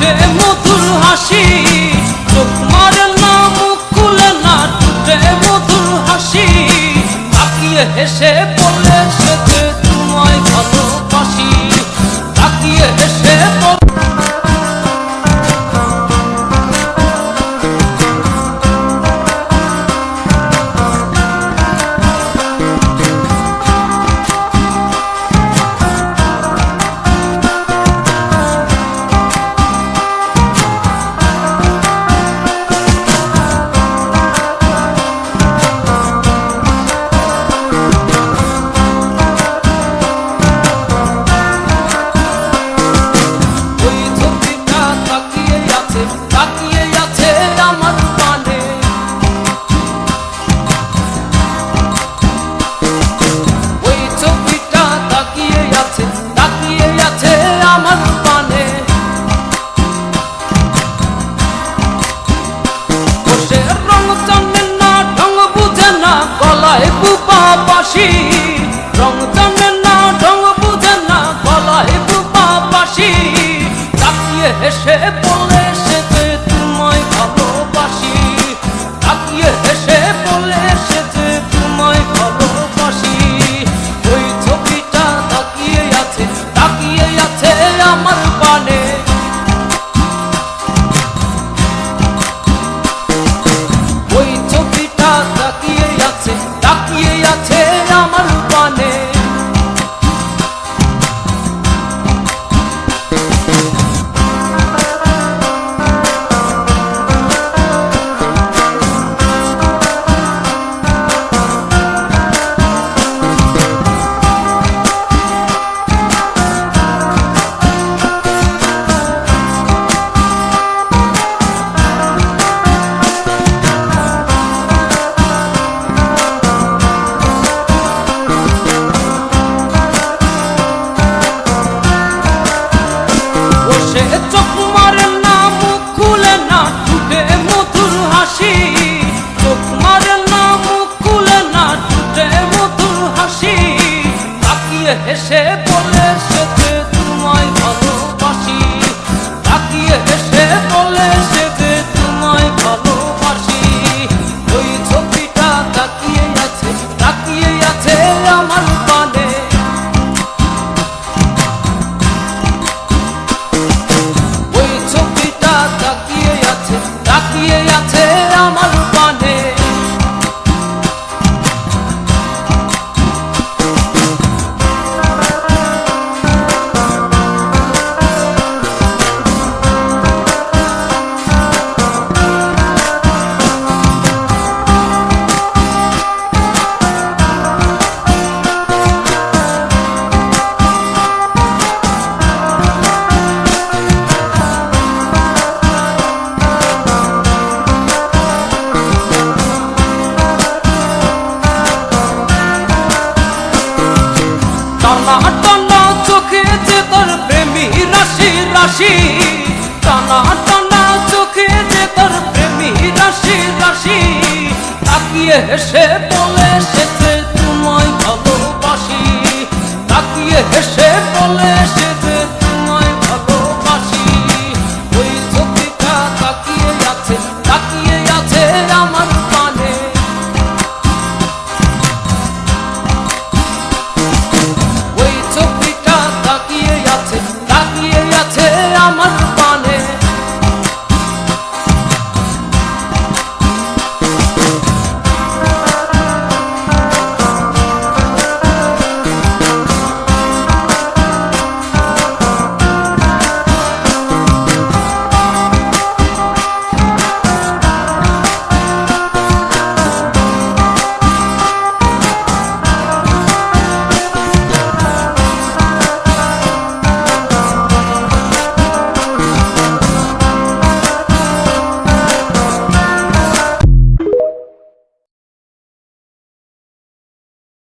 ঠোঁটে মধুর হাসি, চোখ মারে না মুখ খুলে না, ঠোঁটে মধুর হাসি, তাকিয়ে হেসে বলে সে যে তোমায় ভালোবাসি, তাকিয়ে হেসে রং জানে না ঢং বুঝে না, গলায় বুপা বাসি, তাকিয়ে হেসে বলে সে যে তোমায় ভালোবাসি, তাকিয়ে হেসে বলে সে যে তোমায় ভালোবাসি। ওই ছবিটা তাকিয়ে আছে আমার পানে, ওই ছবিটা তাকিয়ে আছে আমার পানে। চোখ মারে না মুখ খুলে না, ঠোঁটে মধুর হাসি, চোখ মারে না মুখ খুলে না, ঠোঁটে মধুর হাসি, তাকিয়ে হেসে বলে সে যে তোমায় ভালোবাসি, তাকিয়ে হেসে বলে সে যে তোমায় ভালোবাসি। ওই ছবিটা তাকিয়ে আছে আমার পানে, তাকিয়ে আছে আমার পানে। টানা টানা চোখে যে তোর প্রেমী রাশি রাশি, টানা টানা চোখে যে তোর প্রেমী রাশি রাশি, তাকিয়ে হেসে বলে সে যে তোমায় ভালোবাসি, তাকিয়ে হেসে বলে